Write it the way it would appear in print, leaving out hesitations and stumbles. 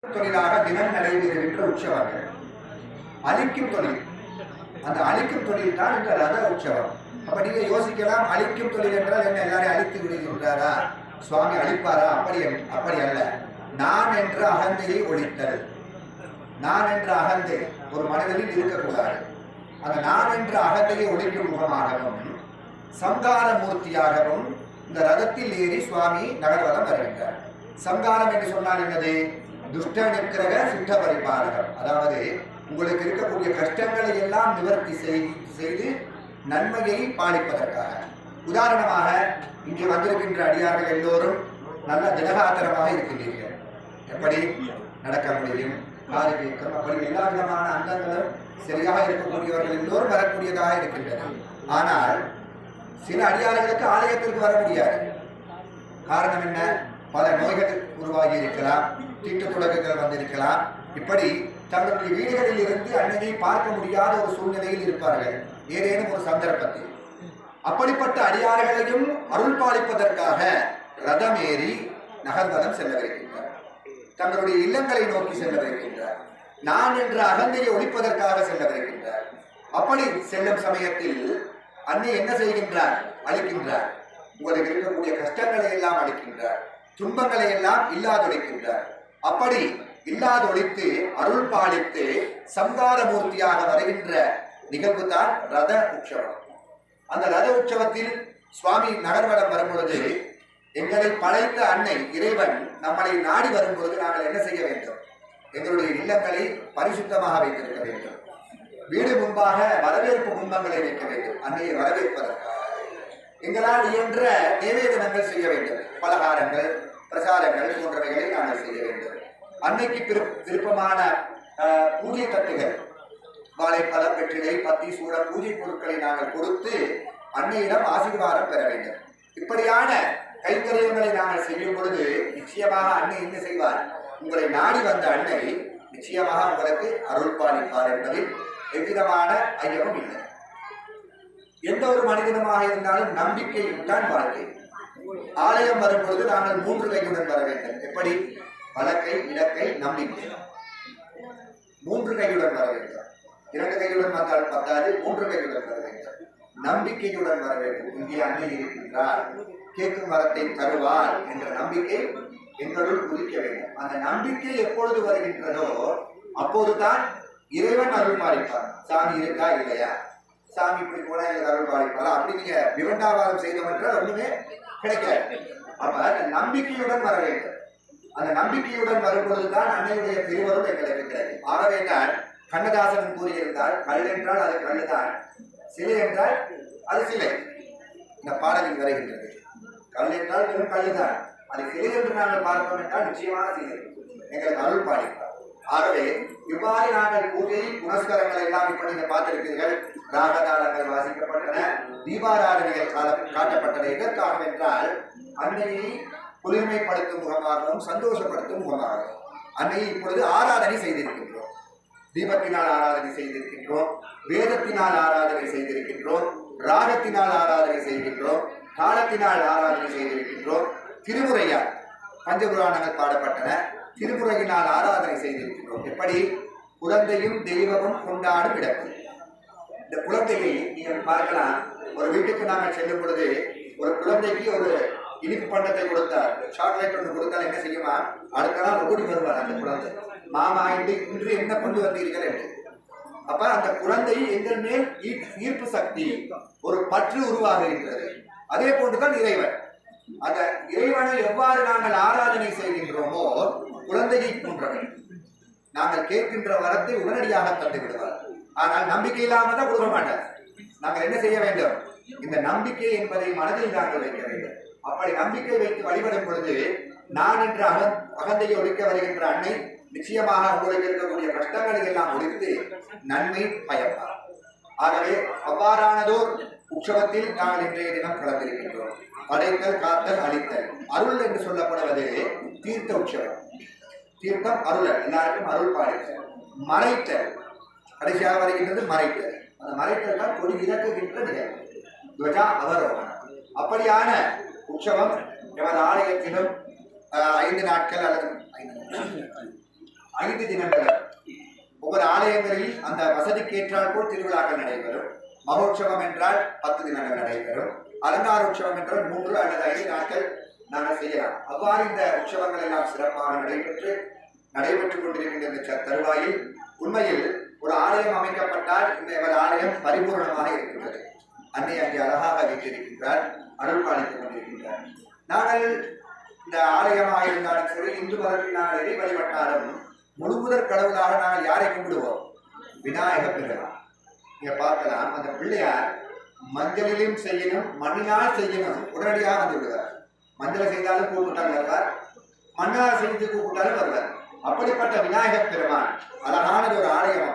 தொழிலாக தினம் நடைபெறுகின்ற உற்சவங்கள். அழிக்கும் தொழில், அந்த அழிக்கும் தொழில் தான் இந்த ரத உற்சவம். அப்ப நீங்க யோசிக்கலாம், அழிக்கும் தொழில் என்றால் என்ன, எல்லாரையும் அழித்து விடுகின்றாரா, சுவாமி அழிப்பாரா? அப்படி அல்ல. நான் என்ற அகந்தையை ஒழித்தல். நான் என்ற அகந்தை ஒரு மனிதனில் இருக்கக்கூடாது. அந்த நான் என்ற அகந்தையை ஒழிக்கும் முகமாகவும் சங்கார மூர்த்தியாகவும் இந்த ரதத்தில் ஏறி சுவாமி நகர்வலம் வருகின்றார். சங்காரம் என்று சொன்னால் என்னது? துஷ்ட நிக்கிரக சித்த பரிபாலகம். அதாவது உங்களுக்கு இருக்கக்கூடிய கஷ்டங்களை எல்லாம் நிவர்த்தி செய்து நன்மையை பாலிப்பதற்காக. உதாரணமாக இங்கே வந்திருக்கின்ற அடியார்கள் எல்லோரும் நல்ல திடகாத்திரமாக இருக்கின்றீர்கள். எப்படி நடக்க முடியும், காது கேட்கும், அப்படி எல்லா விதமான அங்கங்களும் சரியாக இருக்கக்கூடியவர்கள் எல்லோரும் வரக்கூடியதாக இருக்கின்றன. ஆனால் சில அடியார்களுக்கு ஆலயத்திற்கு வர முடியாது. காரணம் என்ன? பல நோய்கள் உருவாகி இருக்கலாம், தீட்டு தொடக்குகள் வந்திருக்கலாம். இப்படி தங்களுடைய வீடுகளில் இருந்து அன்னையை பார்க்க முடியாத ஒரு சூழ்நிலையில் இருப்பார்கள் ஏதேனும் ஒரு சந்தர்ப்பத்தில். அப்படிப்பட்ட அடியார்களையும் அருள் பாலிப்பதற்காக ரதம் ஏறி நகர்வலம் செல்லவிருக்கின்றார். தங்களுடைய இல்லங்களை நோக்கி செல்லவிருக்கின்றார். நான் என்ற அகந்தையை ஒழிப்பதற்காக செல்லவிருக்கின்றார். அப்படி செல்லும் சமயத்தில் அன்னை என்ன செய்கின்றார்? அளிக்கின்றார். உங்களுக்கு இருக்கக்கூடிய கஷ்டங்களை எல்லாம் அளிக்கின்றார், துன்பங்களை எல்லாம் இல்லாதொழிக்கின்றார். அப்படி இல்லாதொழித்து அருள் பாலித்து சங்கார மூர்த்தியாக வருகின்ற நிகழ்வு தான் ரத உற்சவம். அந்த ரத உற்சவத்தில் சுவாமி நகர்வலம் வரும்பொழுது எங்களை படைத்த அன்னை இறைவன் நம்மளை நாடி வரும்பொழுது நாங்கள் என்ன செய்ய வேண்டும்? எங்களுடைய இல்லங்களை பரிசுத்தமாக வைத்திருக்க வேண்டும். வீடு முன்பாக வரவேற்பு கும்பங்களை வைக்க வேண்டும். அன்னையை வரவேற்பதற்காக எங்களால் இயன்ற நிவேதனங்கள் செய்ய வேண்டும். பலகாரங்கள், பிரசாதங்கள் போன்றவைகளை நாங்கள் செய்ய வேண்டும். அன்னைக்கு விருப்பமான பூஜை தட்டுகள், வாழைப்பழம், வெற்றிலை, பத்தி, சூட பூஜை பொருட்களை நாங்கள் கொடுத்து அன்னையிடம் ஆசீர்வாதம் பெற வேண்டும். இப்படியான கைங்கரியங்களை நாங்கள் செய்யும் பொழுது நிச்சயமாக அன்னை என்ன செய்வார்? உங்களை நாடி வந்த அன்னை நிச்சயமாக உங்களுக்கு அருள் பாலிப்பார் என்பதில் எவ்விதமான ஐயமும் இல்லை. எந்த ஒரு மனிதனுமாக இருந்தாலும் நம்பிக்கை தான் வாழ்க்கை. ஆலயம் வரும்பொழுது நாங்கள் 3 கையுடன் வர வேண்டும். எப்படி? வலக்கை, இடக்கை, நம்பிக்கை. 3 கையுடன் வர வேண்டும். 2 கையுடன் வந்தால் பத்தாது, 3 கையுடன் வர வேண்டும். நம்பிக்கையுடன் வர வேண்டும். இங்கே அன்னை இருக்கின்றார், கேட்கும் வரத்தை தருவார் என்ற நம்பிக்கை எங்களுள் உதிக்க வேண்டும். அந்த நம்பிக்கை எப்பொழுது வருகின்றதோ அப்போதுதான் இறைவன் அருள் பாலிப்பார். சாமி இருக்கா இல்லையா, சாமி இப்படி போனா எனக்கு அருள் பாலிப்பாரா, அப்படி நீங்க விவண்டாவாதம் செய்தவற்றால் ஒண்ணுமே கிடைக்காது. அப்ப அந்த நம்பிக்கையுடன் வர வேண்டும். அந்த நம்பிக்கையுடன் வரும்பொழுதுதான் அன்னையுடைய திருவருள் எங்களுக்கு கிடைக்கும். ஆகவே தான் கண்ணதாசன் கூறியிருந்தால், கல் என்றால் அது கல்லுதான், சிலை என்றால் அது சிலை. இந்த பாடலில் வருகின்றது. கல் என்றால் வெறும் கல்லுதான், அது சிலை என்று நாங்கள் பார்ப்போம் என்றால் நிச்சயமான சிலை எங்களுக்கு அருள் பாலிப்பார். ஆகவே இவ்வாறு நாங்கள் பூஜை புனஸ்காரங்கள் எல்லாம் இப்ப நீங்க பார்த்திருக்கிறீர்கள். ராகதாளங்கள் வாசிக்கப்பட்டன, தீபாராதனைகள் காட்டப்பட்டன. எதற்காக என்றால் அன்னையை குளிர்மைப்படுத்தும் முகமாகவும் சந்தோஷப்படுத்தும் முகமாகவும் அன்னையை இப்பொழுது ஆராதனை செய்திருக்கின்றோம். தீபத்தினால் ஆராதனை செய்திருக்கின்றோம், வேதத்தினால் ஆராதனை செய்திருக்கின்றோம், ராகத்தினால் ஆராதனை செய்கின்றோம், தாளத்தினால் ஆராதனை செய்திருக்கின்றோம், திருமுறையால் பஞ்சபுராணங்கள் பாடப்பட்டன, திருமுறையினால் ஆராதனை செய்திருக்கின்றோம். எப்படி? குழந்தையும் தெய்வமும் கொண்டாடும் இடத்தில். இந்த குழந்தையை நீங்கள் பார்க்கலாம். ஒரு வீட்டுக்கு நாங்கள் செல்லும் பொழுது ஒரு குழந்தைக்கு ஒரு இனிப்பு பண்டத்தை கொடுத்தார், சாக்லேட் ஒன்று கொடுத்தால் என்ன செய்யுமா? அடுத்த நாள் ஓடி வருவார் அந்த குழந்தை. மாமா இன்று என்ன கொண்டு வந்தீர்கள் என்று. அப்ப அந்த குழந்தை எங்கள் மேல் ஈர்ப்பு சக்தி, ஒரு பற்று உருவாகுகின்றது. அதே போன்றுதான் இறைவன். அந்த இறைவனை எவ்வாறு நாங்கள் ஆராதனை செய்கின்றோமோ குழந்தையை போன்றவன் நாங்கள் கேட்கின்ற வரத்தை உடனடியாக தந்து விடுவார். ஆனால் நம்பிக்கை இல்லாமல் தான் கொடுக்க மாட்டார். நாங்கள் என்ன செய்ய வேண்டும்? இந்த நம்பிக்கை என்பதை மனதில் நாங்கள் வைக்க வேண்டும். அப்படி நம்பிக்கை வைத்து வழிபடும் பொழுது நான் என்ற அகந்தையை ஒழிக்க வருகின்ற அன்னை நிச்சயமாக உங்களுக்கு இருக்கக்கூடிய கஷ்டங்களை எல்லாம் ஒழித்து நன்மை பயப்பார். ஆகவே அவ்வாறானதோர் உற்சவத்தில் நாங்கள் இன்றைய தினம் கலந்திருக்கின்றோம். படைத்தல், காத்தல், அழித்தல். அருள் என்று சொல்லப்படுவது தீர்த்த உற்சவம். தீர்த்தம் அருளல், எல்லாருக்கும் அருள் பாலித்தல். மறைத்தல் கடைசியாக வருகின்றது மறைத்தல். அந்த மறைத்தல் தான் கொடி இறக்குகின்ற நிகழ்வு, துவஜா அவரோகணம். அப்படியான உற்சவம் எமது ஆலயத்திலும் 5 நாட்கள் அல்லது 5 தினங்கள் ஒவ்வொரு ஆலயங்களில் அந்த வசதிக்கேற்றால் போல் திருவிழாக்கள் நடைபெறும். மகோற்சவம் என்றால் 10 தினங்கள் நடைபெறும். அலங்கார உற்சவம் என்றால் 3 அல்லது 5 நாட்கள் நாங்கள் செய்யலாம். அவ்வாறு இந்த உற்சவங்கள் எல்லாம் சிறப்பாக நடைபெற்றுக் கொண்டிருக்கின்ற இந்த தருவாயில் உண்மையில் ஒரு ஆலயம் அமைக்கப்பட்டால் இந்த ஆலயம் பரிபூர்ணமாக இருக்கின்றது. அன்னை அங்கே அழகாக வைத்திருக்கின்றார், அருள் பாலித்துக் கொண்டிருக்கின்றார். நாங்கள் இந்த ஆலயமாக இருந்தாலும் சரி, இந்து மதத்தில் நாங்கள் எதை வழிபட்டாலும் முழுமுதற் கடவுளாக நாங்கள் யாரை கும்பிடுவோம்? விநாயக பெருமான். நீங்க பார்க்கலாம், அந்த பிள்ளையார் மஞ்சளிலும் செய்யணும், மண்ணினால் செய்யணும், உடனடியாக வந்து விடுவார். மஞ்சளை செய்தாலும் கூப்பிட்டாலும் வருவார், மண்ணால் செய்து கூப்பிட்டாலும் வருவார். அப்படிப்பட்ட விநாயகப் பெருமான் அழகானது ஒரு ஆலயம்